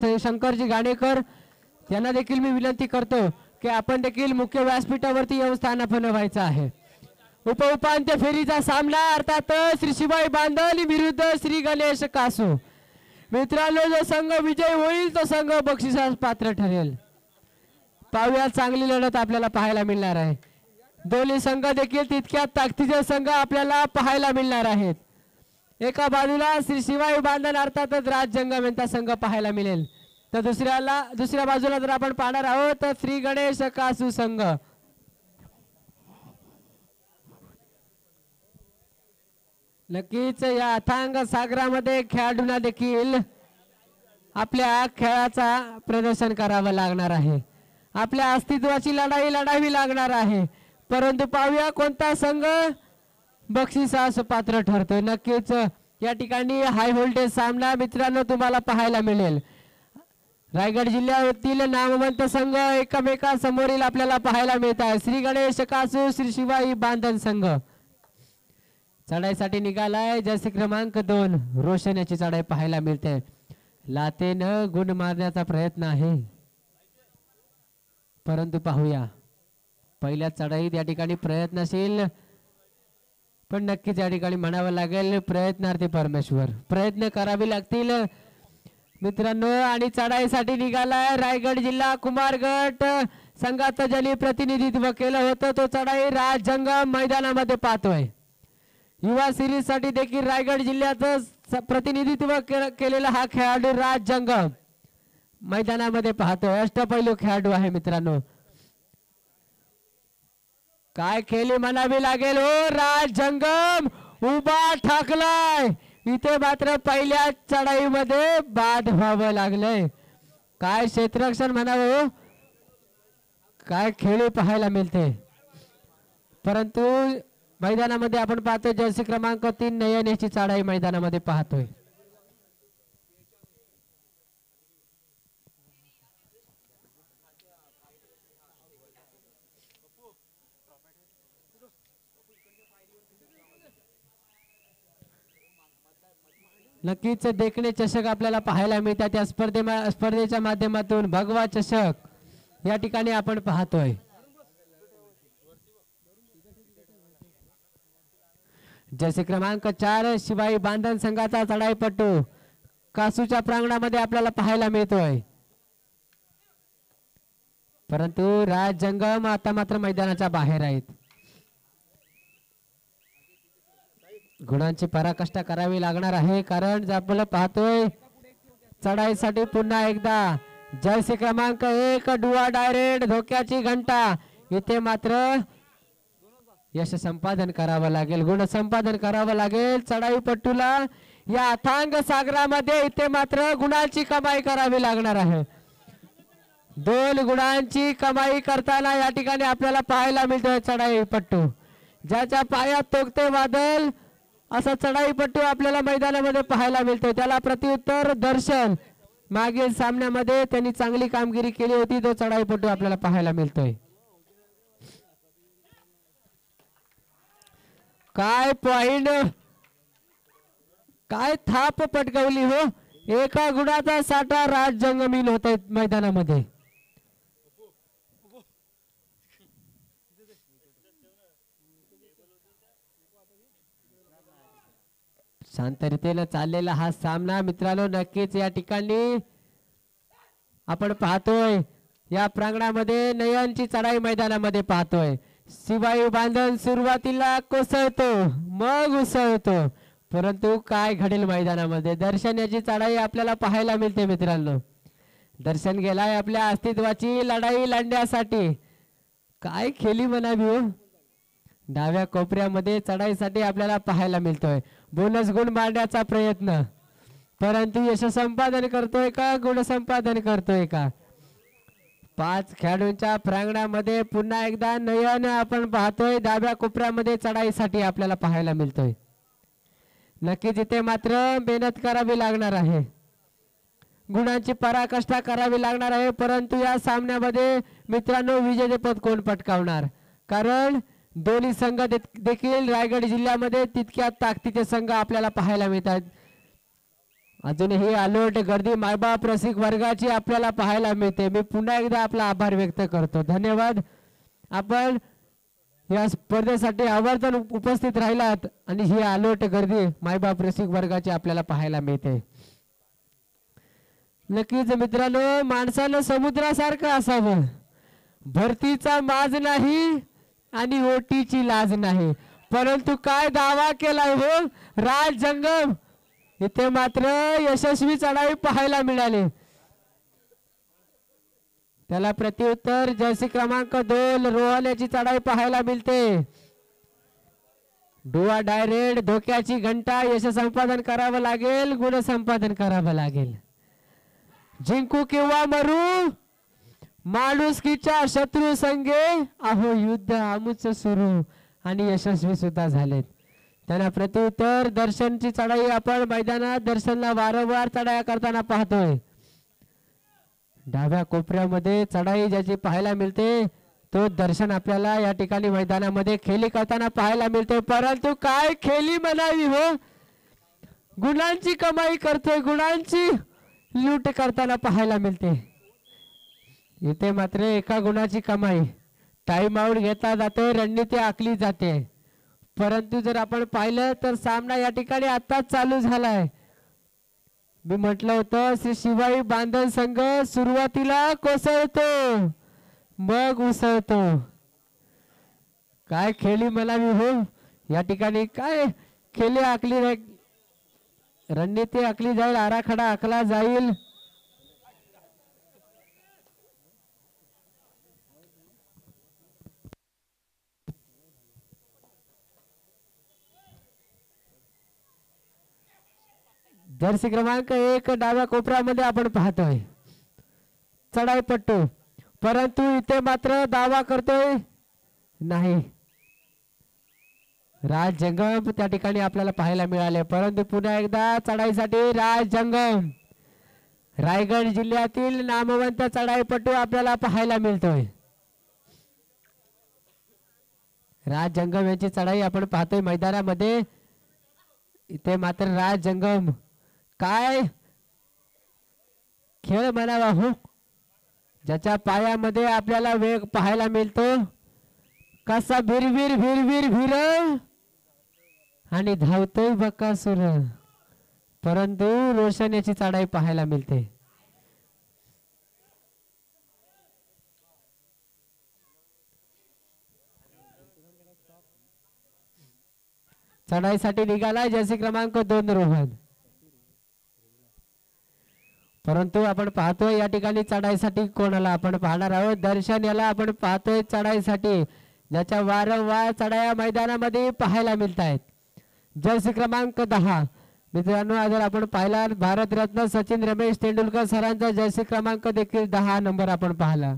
शंकरजी गाणेकर यांना देखील मी विनंती करतो की आपण देखील मुख्य व्यासपीठावरती येऊन स्थानापन्न व्हायचं आहे। उपउपांत्य फेरीचा सामना अर्थात श्री शिवाई बांधल विरुद्ध श्री गणेश कासू। मित्रांनो, जो संघ विजय होईल तो संघ बक्षिसास पात्र ठरेल। पाहूया, चांगली लढत आपल्याला पाहायला मिळणार आहे। दोन्ही संघ देखील तितक्याच ताकदीचे संघ आपल्याला पाहायला मिळणार आहेत। एका बाजूला श्री शिवाई बांधन अर्थातच राज जंगम यांचा संघ पाहायला मिळेल, तर दुसऱ्या बाजूला जर आपण पाहणार आहोत तर श्री गणेश कासू संघ। नक्कीच या अथांग सागरामध्ये खेळाडूंना देखील आपल्या खेळाचा प्रदर्शन करावं लागणार आहे। आपल्या अस्तित्वाची लढाई लढावी लागणार आहे, परंतु पाहूया कोणता संघ बक्षिसास पात्र ठरतोय। नक्कीच या ठिकाणी हाय व्होल्टेज सामना मित्रांनो तुम्हाला पाहायला मिळेल। रायगड जिल्ह्यातील नामवंत संघ एकमेकांसमोरील आपल्याला पाहायला मिळत आहे। श्री गणेश कासू श्री शिवाई बांधन संघ चढाईसाठी निघालाय। जर्सी क्रमांक 2 रोशन याची चढाई पाहायला मिळते। लातेनं गुण मारण्याचा प्रयत्न आहे, परंतु पाहूया पहिल्या चढाईत या ठिकाणी प्रयत्नशील, पण नक्कीच या ठिकाणी म्हणावं लागेल प्रयत्नार्थी परमेश्वर, प्रयत्न करावे लागतील मित्रांनो। आणि चढाईसाठी निघालाय रायगड जिल्हा कुमारगट संघाचं ज्यांनी प्रतिनिधित्व केलं होतं तो चढाई राज जंगम मैदानामध्ये पाहतोय। युवा सिरीज साठी देखील रायगड जिल्ह्याचं प्रतिनिधित्व केलेला हा खेळाडू राज जंगम मैदानामध्ये पाहतोय। अष्टपैलू खेळाडू आहे मित्रांनो, काय खेळी म्हणावी लागेल हो। राज जंगम उभा ठाकलाय, इथे मात्र पहिल्या चढाईमध्ये बाद व्हावं लागलंय। काय क्षेत्ररक्षण म्हणावं, काय खेळी पाहायला मिळते। परंतु मैदानामध्ये आपण पाहतोय जर्सी क्रमांक 3 नयन याची चढाई मैदानामध्ये पाहतोय। नक्कीच देखणे चषक आपल्याला पाहायला मिळतात। त्या स्पर्धेच्या माध्यमातून भगवा चषक या ठिकाणी आपण पाहतोय। जसे क्रमांक 4 शिवाई बांधन संघाचा चढाईपटू कासूच्या प्रांगणामध्ये आपल्याला पाहायला मिळतोय, परंतु राज जंगम आता मात्र मैदानाच्या बाहेर आहेत। गुणांची पराकाष्ठा करावी लागणार आहे, कारण आपण पाहतोय चढाईसाठी पुन्हा एकदा जर्सी क्रमांक 1 डुआ डायरेक्ट धोक्याची घंटा, इथे मात्र यश संपादन करावं लागेल, गुण संपादन करावं लागेल चढाईपटूला। या अथांग सागरामध्ये इथे मात्र गुणांची कमाई करावी लागणार आहे। 2 गुणांची कमाई करताना या ठिकाणी आपल्याला पाहायला मिळतोय चढाईपटू, ज्याच्या पायात तोकते वादल असा चढाईपटू आपल्याला मैदानामध्ये पाहायला मिळतोय। त्याला प्रत्युत्तर दर्शन, मागील सामन्यामध्ये त्यांनी चांगली कामगिरी केली होती, तो चढाईपटू आपल्याला पाहायला मिळतोय। काय पॉइंट, काय थाप पटकावली हो। एका गुणाचा साठा राज जंगमीन होत आहेत मैदानामध्ये। शांततेने चाललेला हा सामना मित्रांनो, नक्कीच या ठिकाणी आपण पाहतोय या प्रांगणामध्ये नयनची चढाई मैदानामध्ये पाहतोय। शिवाई बांधन सुरुवातीला कोसळतो मग उसळतो, परंतु काय घडेल मैदानामध्ये। दर्शन याची चढाई आपल्याला पाहायला मिळते मित्रांनो। दर्शन गेलाय आपल्या अस्तित्वाची लढाई लढण्यासाठी, काय खेळी म्हणावी हो। डाव्या कोपऱ्यामध्ये चढाईसाठी आपल्याला पाहायला मिळतोय बोनस गुण मारण्याचा प्रयत्न, परंतु यश संपादन करतोय का, गुण संपादन करतोय का। 5 खेळाडूंच्या प्रांगणामध्ये पुन्हा एकदा नयन आपण पाहतोय डाव्या कोपऱ्यामध्ये चढाईसाठी आपल्याला पाहायला मिळतोय। नक्कीच इथे मात्र मेहनत करावी लागणार आहे, गुणांची पराकाष्ठा करावी लागणार आहे, परंतु या सामन्यामध्ये मित्रांनो विजेतेपद कोण पटकावणार, कारण दोन्ही संघ देखील रायगड जिल्ह्यामध्ये तितक्या ताकदीचे संघ आपल्याला पाहायला मिळतात। अजूनही अलोट गर्दी मायबाप रसिक वर्गाची आपल्याला पाहायला मिळते. मी पुन्हा एकदा आपला आभार व्यक्त करतो. धन्यवाद. आपण या स्पर्धेसाठी आवर्जून उपस्थित राहिलात आणि ही अलोट गर्दी मायबाप रसिक वर्गाची आपल्याला पाहायला मिळते. नक्कीच मित्रांनो, माणसानं समुद्रासारखं असावं. भरतीचा माज नाही आणि ओटीची लाज नाही. परंतु काय दावा केलाय हो राज जंगम. इथे मात्र यशस्वी चढाई पाहायला मिळाली. त्याला प्रत्युत्तर जर्सी क्रमांक 2 रोहन याची चढाई पाहायला मिळते. डुआ डायरेक्ट धोक्याची घंटा यश संपादन करावं लागेल, गुण संपादन करावं लागेल. जिंकू किंवा मरू माणुसकीच्या शत्रू संगे अहो युद्ध आमूच सुरू आणि यशस्वी सुद्धा झालेत. त्यांना प्रत्युत्तर दर्शनची चढाई आपण मैदानात दर्शनला वारंवार चढाया करताना पाहतोय. डाव्या कोपऱ्यामध्ये चढाई ज्याची पाहायला मिळते तो दर्शन आपल्याला या ठिकाणी मैदानामध्ये खेळी करताना पाहायला मिळते. परंतु काय खेळी म्हणावी हो. गुणांची कमाई करतोय, गुणांची लूट करताना पाहायला मिळते. इथे मात्र एका गुणाची कमाई. टाइम आउट घेतला जातोय, रणनीती आखली जाते. परंतु जर आपण पाहिलं तर सामना या ठिकाणी आताच चालू झालाय. मी म्हटलं होतं श्री शिवाई बांधण संघ सुरुवातीला कोसळतो मग उसळतो. काय खेळी म्हणावी हो. या ठिकाणी काय खेळी आखली जाईल, रणनीती आखली जाईल, आराखडा आखला जाईल. जर्सी क्रमांक 1 डाव्या कोपऱ्यामध्ये आपण पाहतोय चढाईपट्टू. परंतु इथे मात्र दावा करतोय नाही. राज जंगम त्या ठिकाणी आपल्याला पाहायला मिळाले. परंतु पुन्हा एकदा चढाईसाठी राज जंगम रायगड जिल्ह्यातील नामवंत चढाईपट्टू आपल्याला पाहायला मिळतोय. राज जंगम यांची चढाई आपण पाहतोय मैदानामध्ये. इथे मात्र राज जंगम काय खेळ म्हणावा हो. ज्याच्या पायामध्ये आपल्याला वेग पाहायला मिळतो. कसा भिरवीर भिरवीर भिर आणि धावतोय बकासूर. परंतु रोशन याची चढाई पाहायला मिळते. चढाईसाठी निघालाय जर्सी क्रमांक 2 रोहन. परंतु आपण पाहतोय या ठिकाणी चढाईसाठी कोणाला आपण पाहणार आहोत. दर्शन याला आपण पाहतोय चढाईसाठी, ज्याच्या वारंवार चढाया मैदानामध्ये पाहायला मिळत आहेत. जर्सी क्रमांक 10 मित्रांनो, जर आपण पाहिला भारतरत्न सचिन रमेश तेंडुलकर सरांचा जर्सी क्रमांक देखील 10 नंबर आपण पाहिला.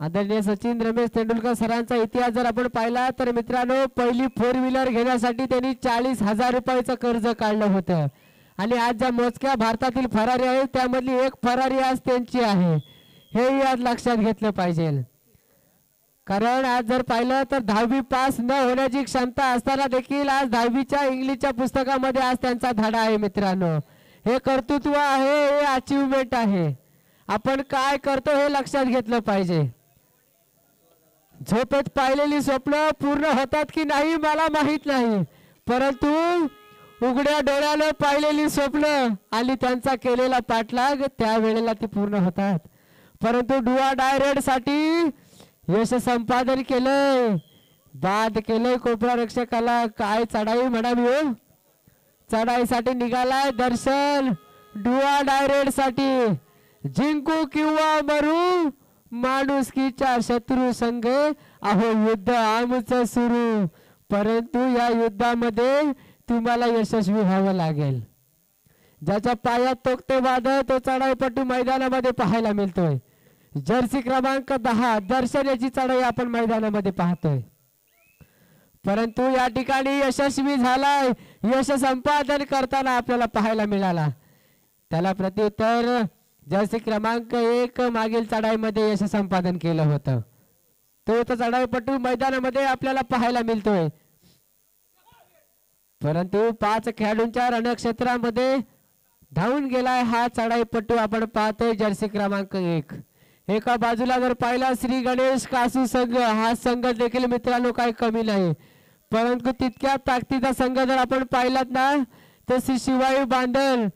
आदरणीय सचिन रमेश तेंडुलकर सरांचा इतिहास जर आपण पाहिला तर मित्रांनो, पहिली 4 व्हीलर घेण्यासाठी त्यांनी 40,000 रुपयाचं कर्ज काढलं होतं. आणि आज ज्या मोजक्या भारतातील फरारी आहेत त्यामधली एक फरारी आज त्यांची आहे. हे आज लक्षात घेतलं पाहिजे. कारण आज जर पाहिलं तर 10वी पास न होण्याची क्षमता असताना देखील आज 10वीच्या इंग्लिशच्या पुस्तकामध्ये आज त्यांचा धडा आहे. मित्रांनो, हे कर्तृत्व आहे, हे अचिव्हमेंट आहे. आपण काय करतो हे लक्षात घेतलं पाहिजे. झोपेत पाहिलेली स्वप्न पूर्ण होतात की नाही मला माहित नाही, परंतु उघड्या डोळ्याला पाहिलेली स्वप्न आणि त्यांचा केलेला पाठलाग त्यावेळेला ती पूर्ण होतात. परंतु डुआ डायरेक्ट साठी यश संपादन केलंय, बाद केलंय कोपरा रक्षकाला. काय चढाई म्हणावी हो. चढाईसाठी निघालाय दर्शन डुआ डायरेक्ट साठी. जिंकू किंवा मरू माणुसकीच्या शत्रू संघ अहो युद्ध आमच सुरू. परंतु या युद्धामध्ये तुम्हाला यशस्वी व्हावं लागेल. ज्याच्या पायात तोकते वाद तो चढाईपट्टू मैदानामध्ये पाहायला मिळतोय. जर्सी क्रमांक 10 दर्शन याची चढाई आपण मैदानामध्ये पाहतोय. परंतु या ठिकाणी यशस्वी झालाय, यश संपादन करताना आपल्याला पाहायला मिळाला. त्याला प्रत्युत्तर जर्सी क्रमांक 1 मागील चढाईमध्ये यश संपादन केलं होतं. तो चढाईपट्टू मैदानामध्ये आपल्याला पाहायला मिळतोय. परंतु 5 खेळाडूंच्या रणक्षेत्रामध्ये धावून गेलाय हा चढाईपट्टू आपण पाहतोय जर्सी क्रमांक 1. एका बाजूला जर पाहिला श्री गणेश कासू संघ, हा संघ देखील मित्रांनो काही कमी नाही, परंतु तितक्या ताकदीचा संघ जर आपण पाहिलात ना तर श्री शिवाई बांधल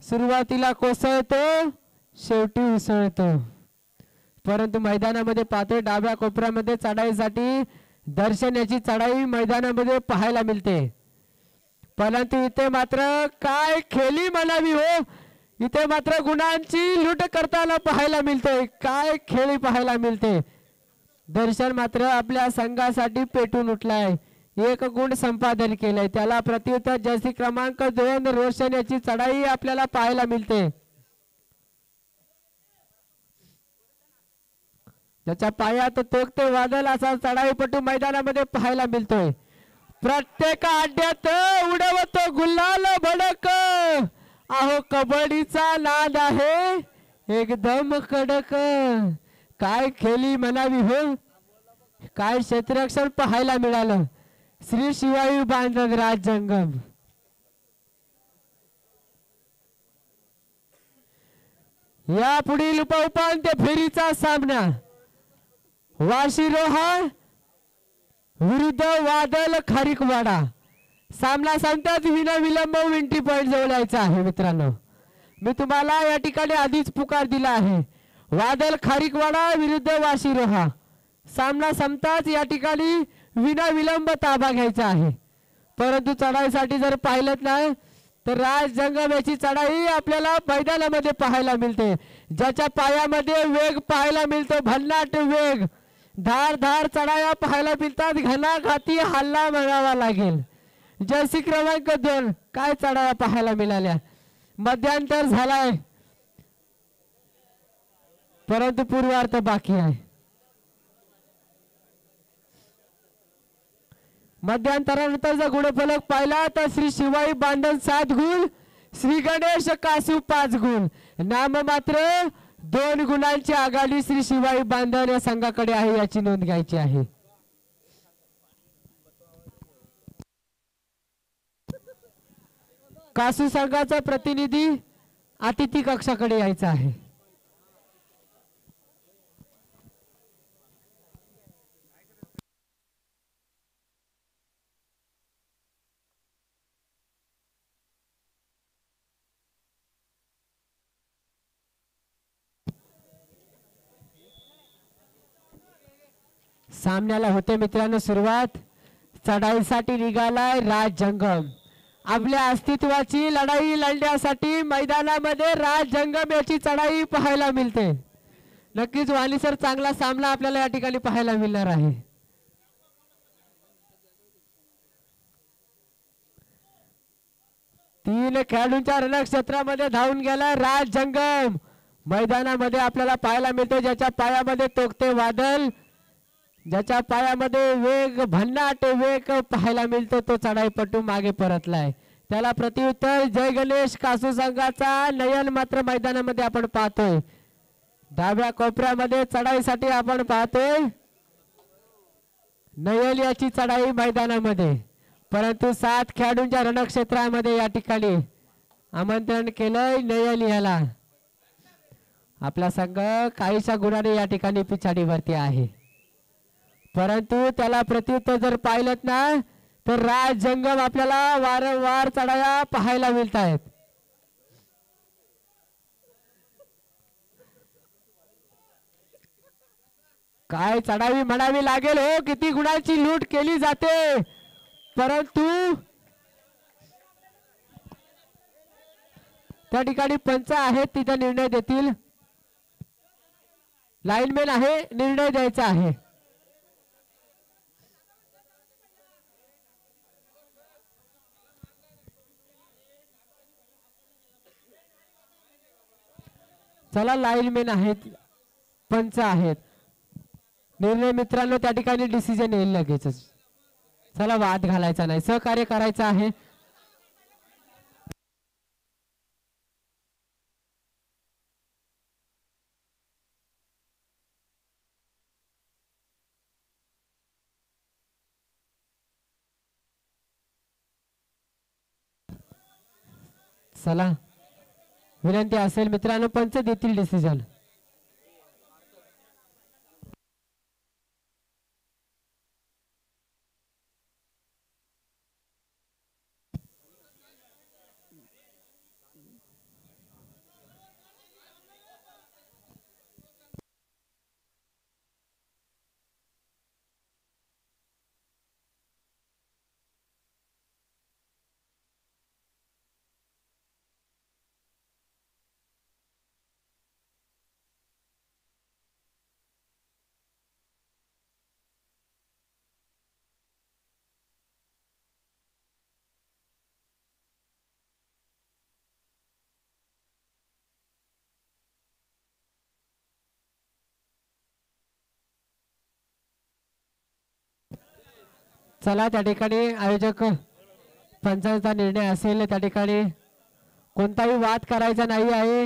सुरुवातीला कोसळतो शेवटी उसळतो. परंतु मैदानामध्ये पाहतोय डाव्या कोपऱ्यामध्ये चढाईसाठी दर्शन याची चढाई मैदानामध्ये पाहायला मिळते. परंतु इथे मात्र काय खेळी म्हणावी हो, इथे मात्र गुणांची लूट करताना पाहायला मिळते. काय खेळी पाहायला मिळते. दर्शन मात्र आपल्या संघासाठी पेटून उठलाय, 1 गुण संपादन केलंय. त्याला प्रत्युत्तर जर्सी क्रमांक 2 रोशन याची चढाई आपल्याला पाहायला मिळते. त्याच्या पायात तोकते वादळ असा चढाईपटू मैदानामध्ये पाहायला मिळतोय. प्रत्येक अड्ड्यात उडवतो गुलाल भडक, अहो कबड्डीचा नाद आहे एकदम कडक. काय खेळी म्हणावी हो, काय क्षेत्ररक्षण पाहायला मिळालं. श्री शिवाई बांधन राज जंगम. या पुढील उपउपांत्य फेरीचा सामना वाशिरोहा विरुद्ध वादल खारीकवाडा. सामना सांगतात विना विलंब विंटी पॉइंट जवळ यायचा आहे. मित्रांनो मी तुम्हाला या ठिकाणी आधीच पुकार दिला आहे, वादल खारीकवाडा विरुद्ध वाशिरोहा. सामना संपताच या ठिकाणी विना विलंब ताबा घ्यायचा आहे. परंतु चढाईसाठी जर पाहिलं ना तर राज जंगम याची चढाई आपल्याला मैदानामध्ये पाहायला मिळते, ज्याच्या पायामध्ये वेग पाहायला मिळतो, भन्नाट वेग, धार धार चढाया पाहायला मिळतात, घणाघाती हल्ला म्हणावा लागेल. जर्सी क्रमांक 2 काय चढाया पाहायला मिळाल्या. मध्यांतर झालाय परंतु पूर्वार्ध बाकी आहे. मध्यांतरानंतर जर गुणफलक पाहिला तर श्री शिवाई बांधन 7 गुण, श्री गणेश कासू 5 गुण. नाम मात्र 2 गुणांची आघाडी श्री शिवाई बांधन या संघाकडे आहे, याची नोंद घ्यायची आहे. कासू संघाचा प्रतिनिधी अतिथी कक्षाकडे यायचा आहे. सामन्याला होते मित्रांनो सुरुवात. चढाईसाठी निघालाय राज जंगम. आपल्या अस्तित्वाची लढाई लढण्यासाठी मैदानामध्ये राज जंगम याची चढाई पाहायला मिळते. नक्कीच वालीसर चांगला सामना आपल्याला या ठिकाणी पाहायला मिळणार आहे. तीन खेळाडूंच्या रणक्षेत्रामध्ये धावून गेला राज जंगम. मैदानामध्ये आपल्याला पाहायला मिळते ज्याच्या पायामध्ये तोकते वादळ, ज्याच्या पायामध्ये वेग भन्नाट वेग पाहायला मिळतो, तो चढाईपटू मागे परतलाय. त्याला प्रत्युत्तर जय गणेश कासू संघाचा नयन मात्र मैदानामध्ये आपण पाहतोय. डाव्या कोपऱ्यामध्ये चढाईसाठी आपण पाहतोय नयन याची चढाई मैदानामध्ये. परंतु 7 खेळाडूंच्या रणक्षेत्रामध्ये या ठिकाणी आमंत्रण केलंय नयन याला. आपला संघ काहीशा गुणाने या ठिकाणी पिछाडीवरती आहे, परंतु त्याला प्रत्युत्तर जर पाहिलं ना तर राज जंगम आपल्याला वारंवार चढाया पाहायला मिळत आहेत. काय चढावी म्हणावी लागेल हो, किती गुणांची लूट केली जाते. परंतु त्या ठिकाणी पंच आहेत, तिथे निर्णय देतील. लाईनमॅन आहे, निर्णय द्यायचा आहे. चला लाईनमॅन आहेत, पंच आहेत, निर्णय मित्रांनो त्या ठिकाणी डिसिजन येईल लगेचच. चला वाद घालायचा नाही, सहकार्य करायचं आहे. चला विनंती असेल मित्रांनो पंच देतील डिसिजन. चला त्या ठिकाणी आयोजक पंचांचा निर्णय असेल त्या ठिकाणी कोणताही वाद करायचा नाही आहे.